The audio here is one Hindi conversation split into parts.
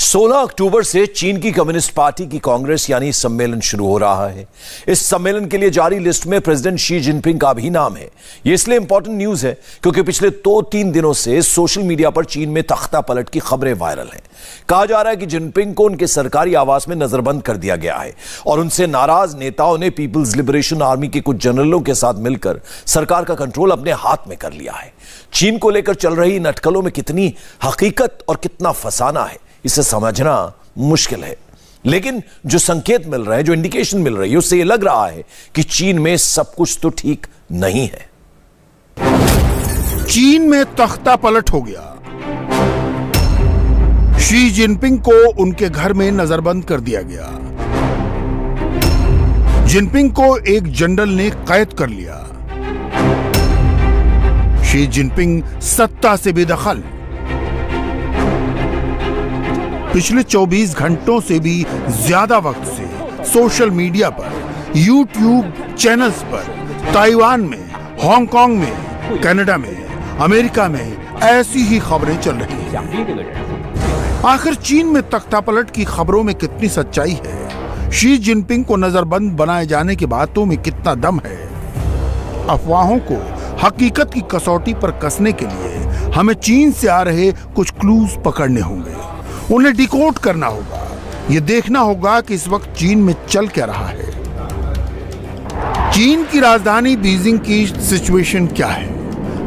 16 अक्टूबर से चीन की कम्युनिस्ट पार्टी की कांग्रेस यानी सम्मेलन शुरू हो रहा है। इस सम्मेलन के लिए जारी लिस्ट में प्रेसिडेंट शी जिनपिंग का भी नाम है। यह इसलिए इंपॉर्टेंट न्यूज है क्योंकि पिछले 2-3 दिनों से सोशल मीडिया पर चीन में तख्ता पलट की खबरें वायरल हैं। कहा जा रहा है कि जिनपिंग को उनके सरकारी आवास में नजरबंद कर दिया गया है और उनसे नाराज नेताओं ने पीपल्स लिबरेशन आर्मी के कुछ जनरलों के साथ मिलकर सरकार का कंट्रोल अपने हाथ में कर लिया है। चीन को लेकर चल रही इन अटकलों में कितनी हकीकत और कितना फसाना है, इसे समझना मुश्किल है। लेकिन जो संकेत मिल रहे हैं, जो इंडिकेशन मिल रही है, उससे यह लग रहा है कि चीन में सब कुछ तो ठीक नहीं है। चीन में तख्ता पलट हो गया। शी जिनपिंग को उनके घर में नजरबंद कर दिया गया। जिनपिंग को एक जनरल ने कैद कर लिया। शी जिनपिंग सत्ता से बेदखल। पिछले 24 घंटों से भी ज्यादा वक्त से सोशल मीडिया पर, यूट्यूब चैनल्स पर, ताइवान में, हांगकांग में, कनाडा में, अमेरिका में ऐसी ही खबरें चल रही हैं। आखिर चीन में तख्तापलट की खबरों में कितनी सच्चाई है? शी जिनपिंग को नजरबंद बनाए जाने की बातों में कितना दम है? अफवाहों को हकीकत की कसौटी पर कसने के लिए हमें चीन से आ रहे कुछ क्लूज पकड़ने होंगे। उन्हें डिकोड करना होगा। यह देखना होगा कि इस वक्त चीन में चल क्या रहा है। चीन की राजधानी बीजिंग की सिचुएशन क्या है?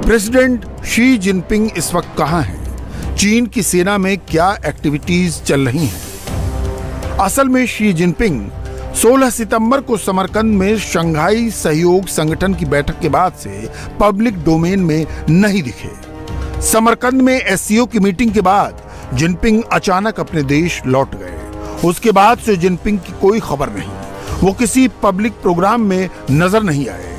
प्रेसिडेंट शी जिनपिंग इस वक्त कहां हैं? चीन की सेना में क्या एक्टिविटीज चल रही हैं? असल में शी जिनपिंग 16 सितंबर को समरकंद में शंघाई सहयोग संगठन की बैठक के बाद से पब्लिक डोमेन में नहीं दिखे। समरकंद में एससीओ की मीटिंग के बाद जिनपिंग अचानक अपने देश लौट गए। उसके बाद से जिनपिंग की कोई खबर नहीं। वो किसी पब्लिक प्रोग्राम में नजर नहीं आए।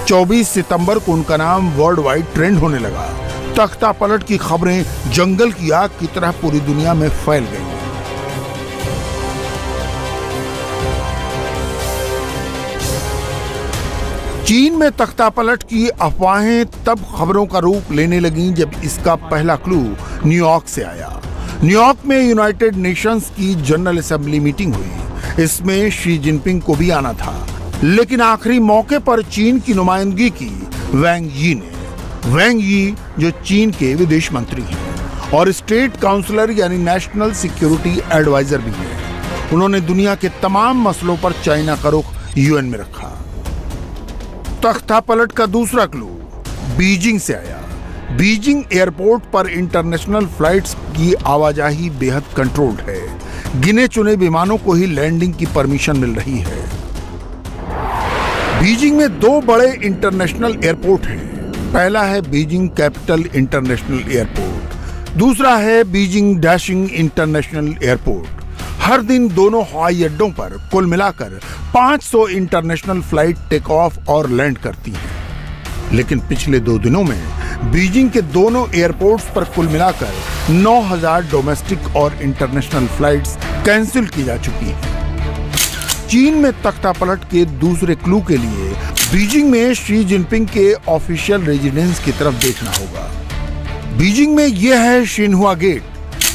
24 सितंबर को उनका नाम वर्ल्ड वाइड ट्रेंड होने लगा। तख्ता पलट की खबरें जंगल की आग की तरह पूरी दुनिया में फैल गई। चीन में तख्तापलट की अफवाहें तब खबरों का रूप लेने लगीं जब इसका पहला क्लू न्यूयॉर्क से आया। न्यूयॉर्क में यूनाइटेड नेशंस की जनरल असेंबली मीटिंग हुई। इसमें शी जिनपिंग को भी आना था, लेकिन आखिरी मौके पर चीन की नुमाइंदगी की वैंग यी ने। वैंग यी जो चीन के विदेश मंत्री हैं और स्टेट काउंसलर यानी नेशनल सिक्योरिटी एडवाइजर भी हैं। उन्होंने दुनिया के तमाम मसलों पर चाइना का रुख यूएन में रखा। तख्तापलट का दूसरा क्लू बीजिंग से आया। बीजिंग एयरपोर्ट पर इंटरनेशनल फ्लाइट्स की आवाजाही बेहद कंट्रोल्ड है। गिने चुने विमानों को ही लैंडिंग की परमिशन मिल रही है। बीजिंग में 2 बड़े इंटरनेशनल एयरपोर्ट हैं। पहला है बीजिंग कैपिटल इंटरनेशनल एयरपोर्ट, दूसरा है बीजिंग डैशिंग इंटरनेशनल एयरपोर्ट। हर दिन दोनों हवाई अड्डों पर कुल मिलाकर 500 इंटरनेशनल फ्लाइट टेक ऑफ और लैंड करती हैं। लेकिन पिछले 2 दिनों में बीजिंग के दोनों एयरपोर्ट्स पर कुल मिलाकर 9000 डोमेस्टिक और इंटरनेशनल फ्लाइट्स कैंसिल की जा चुकी हैं। चीन में तख्तापलट के दूसरे क्लू के लिए बीजिंग में शी जिनपिंग के ऑफिशियल रेजिडेंस की तरफ देखना होगा। बीजिंग में यह है शिन्हुआ गेट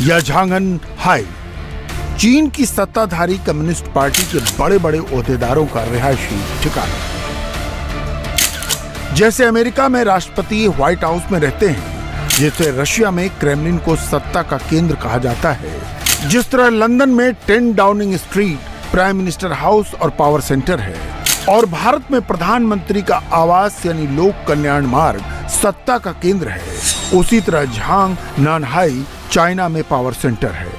या झांगन हाई, चीन की सत्ताधारी कम्युनिस्ट पार्टी के बड़े बड़े ओहदेदारों का रिहायशी ठिकाना। जैसे अमेरिका में राष्ट्रपति व्हाइट हाउस में रहते हैं, जैसे रशिया में क्रेमलिन को सत्ता का केंद्र कहा जाता है, जिस तरह लंदन में 10 Downing street prime minister house और पावर सेंटर है, और भारत में प्रधानमंत्री का आवास यानी लोक कल्याण मार्ग सत्ता का केंद्र है, उसी तरह झांग नानहाई चाइना में पावर सेंटर है।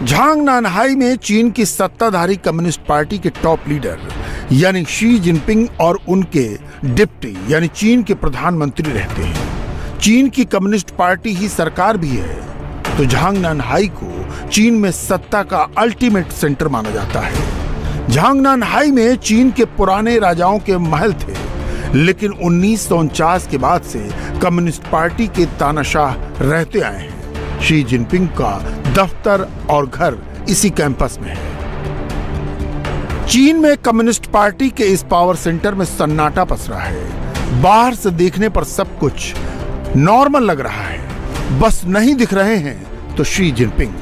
झांग नानहाई में चीन की सत्ताधारी कम्युनिस्ट पार्टी के टॉप लीडर यानी शी जिनपिंग और उनके डिप्टी यानी चीन के प्रधानमंत्री रहते हैं। चीन की कम्युनिस्ट पार्टी ही सरकार भी है, तो झांग नानहाई को चीन में सत्ता का अल्टीमेट सेंटर माना जाता है। झांग नानहाई में चीन के पुराने राजाओं के महल थे, लेकिन 1949 के बाद से कम्युनिस्ट पार्टी के तानाशाह रहते आए हैं। शी जिनपिंग का दफ्तर और घर इसी कैंपस में है। चीन में कम्युनिस्ट पार्टी के इस पावर सेंटर में सन्नाटा पसरा है। बाहर से देखने पर सब कुछ नॉर्मल लग रहा है, बस नहीं दिख रहे हैं तो शी जिनपिंग।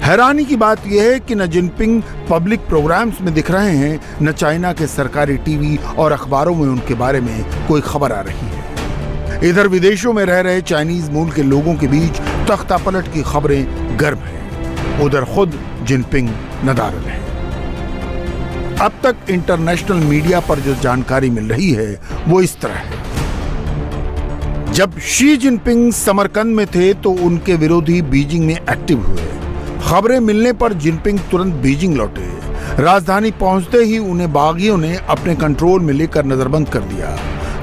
हैरानी की बात यह है कि न जिनपिंग पब्लिक प्रोग्राम्स में दिख रहे हैं, न चाइना के सरकारी टीवी और अखबारों में उनके बारे में कोई खबर आ रही है। इधर विदेशों में रह रहे चाइनीज मूल के लोगों के बीच तख्तापलट की खबरें गर्म हैं। उधर खुद जिनपिंग नदारद हैं। अब तक इंटरनेशनल मीडिया पर जो जानकारी मिल रही है वो इस तरह है। जब शी जिनपिंग समरकंद में थे तो उनके विरोधी बीजिंग में एक्टिव हुए। खबरें मिलने पर जिनपिंग तुरंत बीजिंग लौटे। राजधानी पहुंचते ही उन्हें बागियों ने अपने कंट्रोल में लेकर नजरबंद कर दिया।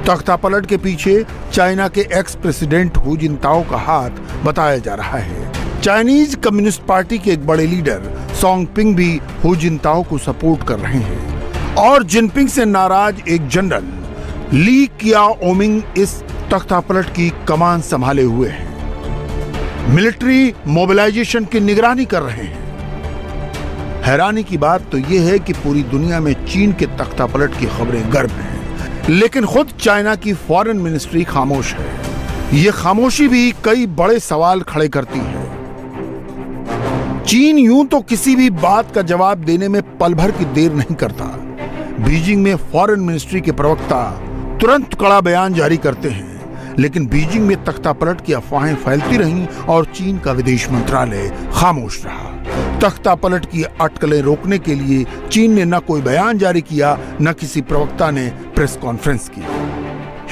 तख्तापलट के पीछे चाइना के एक्स प्रेसिडेंट हु जिनताओ का हाथ बताया जा रहा है। चाइनीज कम्युनिस्ट पार्टी के एक बड़े लीडर सोंगपिंग भी हु जिनताओ को सपोर्ट कर रहे हैं और जिनपिंग से नाराज एक जनरल ली कियाओमिंग इस तख्तापलट की कमान संभाले हुए हैं। मिलिट्री मोबिलाइजेशन की निगरानी कर रहे हैं। हैरानी की बात तो यह है कि पूरी दुनिया में चीन के तख्तापलट की खबरें गर्म हैं, लेकिन खुद चाइना की फॉरेन मिनिस्ट्री खामोश है। ये खामोशी भी कई बड़े सवाल खड़े करती है। चीन यूं तो किसी भी बात का जवाब देने में पल भर की देर नहीं करता। बीजिंग में फॉरेन मिनिस्ट्री के प्रवक्ता तुरंत कड़ा बयान जारी करते हैं, लेकिन बीजिंग में तख्तापलट की अफवाहें फैलती रहीं और चीन का विदेश मंत्रालय खामोश रहा। तख्तापलट की अटकलें रोकने के लिए चीन ने न कोई बयान जारी किया, न किसी प्रवक्ता ने प्रेस कॉन्फ्रेंस की।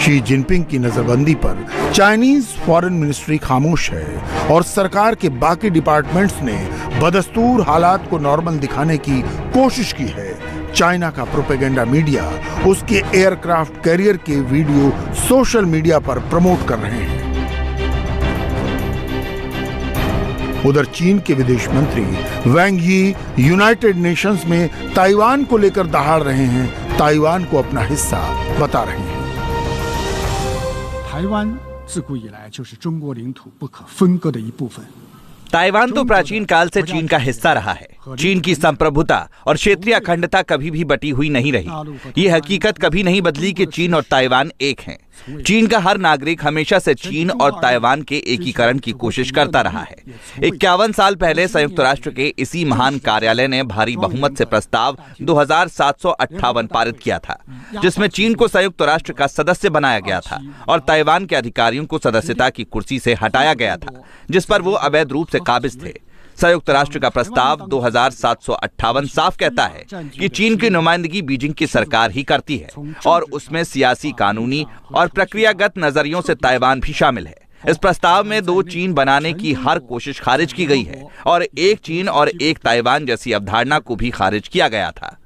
शी जिनपिंग की नजरबंदी पर चाइनीज फॉरेन मिनिस्ट्री खामोश है और सरकार के बाकी डिपार्टमेंट्स ने बदस्तूर हालात को नॉर्मल दिखाने की कोशिश की है। चाइना का प्रोपेगेंडा मीडिया उसके एयरक्राफ्ट कैरियर के वीडियो सोशल मीडिया पर प्रमोट कर रहे हैं। उधर चीन के विदेश मंत्री वैंग यी यूनाइटेड नेशंस में ताइवान को लेकर दहाड़ रहे हैं, ताइवान को अपना हिस्सा बता रहे हैं। 台湾自古以来就是中国领土不可分割的一部分。 ताइवान तो प्राचीन काल से चीन का हिस्सा रहा है। चीन की संप्रभुता और क्षेत्रीय अखंडता कभी भी बटी हुई नहीं रही। ये हकीकत कभी नहीं बदली कि चीन और ताइवान एक हैं। चीन का हर नागरिक हमेशा से चीन और ताइवान के एकीकरण की कोशिश करता रहा है। 51 साल पहले संयुक्त राष्ट्र के इसी महान कार्यालय ने भारी बहुमत से प्रस्ताव 2758 पारित किया था, जिसमें चीन को संयुक्त राष्ट्र का सदस्य बनाया गया था और ताइवान के अधिकारियों को सदस्यता की कुर्सी से हटाया गया था, जिस पर वो अवैध रूप से काबिज थे। संयुक्त राष्ट्र का प्रस्ताव 2758 साफ कहता है कि चीन की नुमाइंदगी बीजिंग की सरकार ही करती है और उसमें सियासी, कानूनी और प्रक्रियागत नजरियों से ताइवान भी शामिल है। इस प्रस्ताव में 2 चीन बनाने की हर कोशिश खारिज की गई है और एक चीन और एक ताइवान जैसी अवधारणा को भी खारिज किया गया था।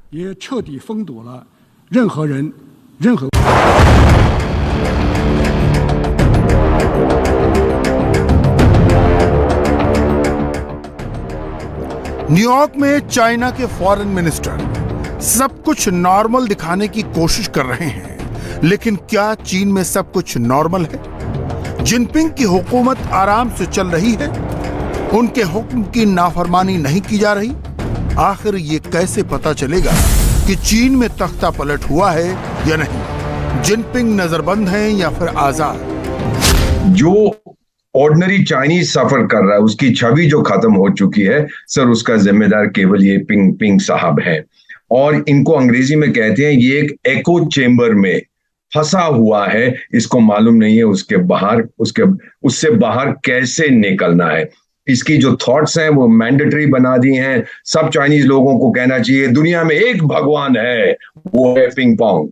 न्यूयॉर्क में चाइना के फॉरेन मिनिस्टर सब कुछ नॉर्मल दिखाने की कोशिश कर रहे हैं, लेकिन क्या चीन में सब कुछ नॉर्मल है? जिनपिंग की हुकूमत आराम से चल रही है, उनके हुक्म की नाफरमानी नहीं की जा रही। आखिर ये कैसे पता चलेगा कि चीन में तख्ता पलट हुआ है या नहीं? जिनपिंग नजरबंद हैं या फिर आजाद? जो ऑर्डिनरी चाइनीज सफर कर रहा है, उसकी छवि जो खत्म हो चुकी है सर, उसका जिम्मेदार केवल ये पिंग साहब हैं। और इनको अंग्रेजी में कहते हैं ये एक एको चेंबर में फंसा हुआ है, इसको मालूम नहीं है उससे बाहर कैसे निकलना है। इसकी जो थॉट्स हैं वो मैंडेटरी बना दी हैं। सब चाइनीज लोगों को कहना चाहिए दुनिया में एक भगवान है, वो है पिंग पोंग।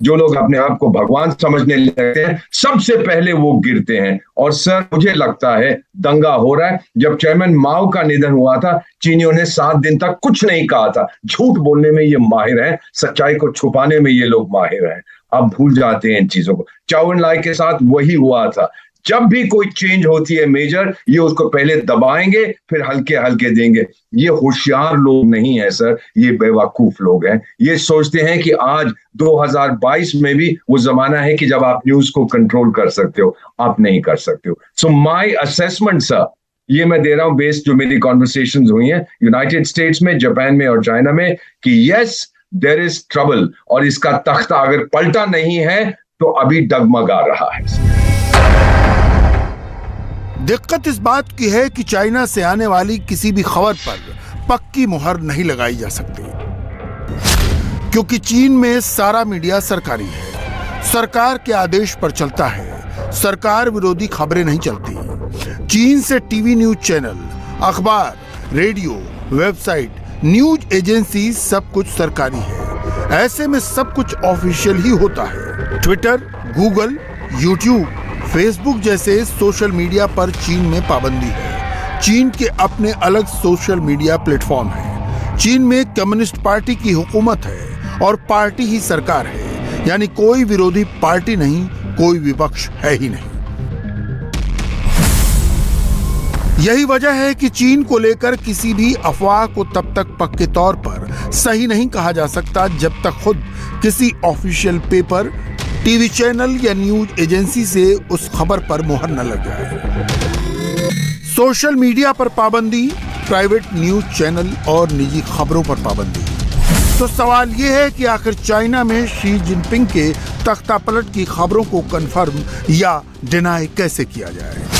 जो लोग अपने आप को भगवान समझने लगते हैं सबसे पहले वो गिरते हैं। और सर मुझे लगता है दंगा हो रहा है। जब चेयरमैन माओ का निधन हुआ था, चीनियों ने 7 दिन तक कुछ नहीं कहा था। झूठ बोलने में ये माहिर हैं, सच्चाई को छुपाने में ये लोग माहिर हैं। अब भूल जाते हैं इन चीजों को। चाउ एन लाई के साथ वही हुआ था। जब भी कोई चेंज होती है मेजर, ये उसको पहले दबाएंगे फिर हल्के हल्के देंगे। ये होशियार लोग नहीं है सर, ये बेवकूफ लोग हैं। ये सोचते हैं कि आज 2022 में भी वो जमाना है कि जब आप न्यूज को कंट्रोल कर सकते हो, आप नहीं कर सकते हो। सो माय असेसमेंट सर, ये मैं दे रहा हूं बेस्ड जो मेरी कॉन्वर्सेशंस हुई हैं यूनाइटेड स्टेट्स में, जापान में और चाइना में, कि यस देयर इज ट्रबल और इसका तख्ता अगर पलटा नहीं है तो अभी डगमगा रहा है। दिक्कत इस बात की है कि चाइना से आने वाली किसी भी खबर पर पक्की मुहर नहीं लगाई जा सकती, क्योंकि चीन में सारा मीडिया सरकारी है, सरकार के आदेश पर चलता है, सरकार विरोधी खबरें नहीं चलती। चीन से टीवी न्यूज चैनल, अखबार, रेडियो, वेबसाइट, न्यूज एजेंसी सब कुछ सरकारी है। ऐसे में सब कुछ ऑफिशियल ही होता है। ट्विटर, गूगल, यूट्यूब, फेसबुक जैसे सोशल मीडिया पर चीन में पाबंदी है। चीन के अपने अलग सोशल मीडिया प्लेटफॉर्म हैं। चीन में कम्युनिस्ट पार्टी की हुकूमत है और पार्टी ही सरकार है, यानी कोई विरोधी पार्टी नहीं, कोई विपक्ष है ही नहीं। यही वजह है कि चीन को लेकर किसी भी अफवाह को तब तक पक्के तौर पर सही नहीं कहा जा सकता जब तक खुद किसी ऑफिशियल पेपर, टीवी चैनल या न्यूज एजेंसी से उस खबर पर मुहर न लग जाए। सोशल मीडिया पर पाबंदी, प्राइवेट न्यूज चैनल और निजी खबरों पर पाबंदी। तो सवाल यह है कि आखिर चाइना में शी जिनपिंग के तख्तापलट की खबरों को कंफर्म या डिनाई कैसे किया जाए।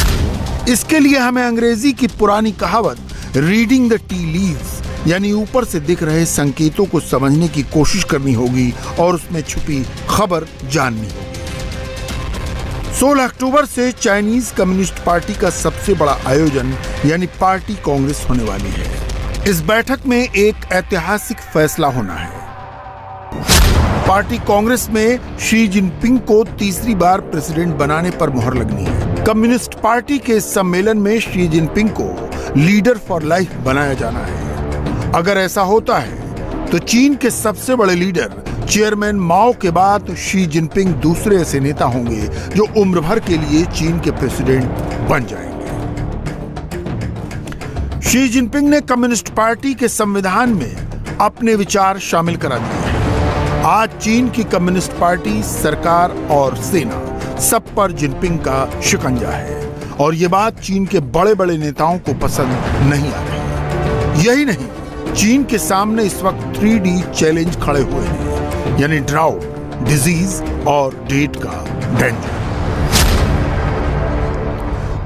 इसके लिए हमें अंग्रेजी की पुरानी कहावत रीडिंग द टी लीव्स, यानी ऊपर से दिख रहे संकेतों को समझने की कोशिश करनी होगी और उसमें छुपी खबर जाननी होगी। 16 अक्टूबर से चाइनीज कम्युनिस्ट पार्टी का सबसे बड़ा आयोजन यानी पार्टी कांग्रेस होने वाली है। इस बैठक में एक ऐतिहासिक फैसला होना है। पार्टी कांग्रेस में शी जिनपिंग को तीसरी बार प्रेसिडेंट बनाने पर मुहर लगनी है। कम्युनिस्ट पार्टी के सम्मेलन में शी जिनपिंग को लीडर फॉर लाइफ बनाया जाना है। अगर ऐसा होता है तो चीन के सबसे बड़े लीडर चेयरमैन माओ के बाद शी जिनपिंग दूसरे ऐसे नेता होंगे जो उम्र भर के लिए चीन के प्रेसिडेंट बन जाएंगे। शी जिनपिंग ने कम्युनिस्ट पार्टी के संविधान में अपने विचार शामिल करा दिए हैं। आज चीन की कम्युनिस्ट पार्टी, सरकार और सेना सब पर जिनपिंग का शिकंजा है और ये बात चीन के बड़े बड़े नेताओं को पसंद नहीं आ रही। यही नहीं, चीन के सामने इस वक्त 3D चैलेंज खड़े हुए हैं, यानी ड्राउट, डिजीज और डेट का डेंजर।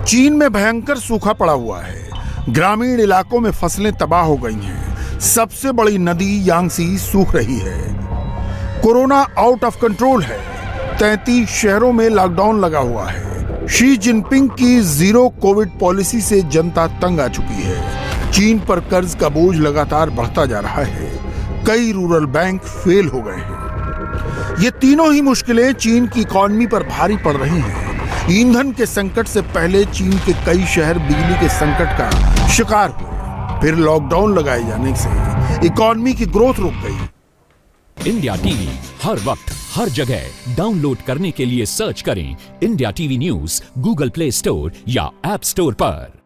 चीन में भयंकर सूखा पड़ा हुआ है। ग्रामीण इलाकों में फसलें तबाह हो गई हैं। सबसे बड़ी नदी यांगसी सूख रही है। कोरोना आउट ऑफ कंट्रोल है। 33 शहरों में लॉकडाउन लगा हुआ है। शी जिनपिंग की जीरो कोविड पॉलिसी से जनता तंग आ चुकी है। चीन पर कर्ज का बोझ लगातार बढ़ता जा रहा है। कई रूरल बैंक फेल हो गए हैं। ये तीनों ही मुश्किलें चीन की इकॉनमी पर भारी पड़ रही हैं। ईंधन के संकट से पहले चीन के कई शहर बिजली के संकट का शिकार हुए। फिर लॉकडाउन लगाए जाने से इकॉनमी की ग्रोथ रुक गई। इंडिया टीवी हर वक्त हर जगह डाउनलोड करने के लिए सर्च करें India TV news Google play store या ऐप स्टोर पर।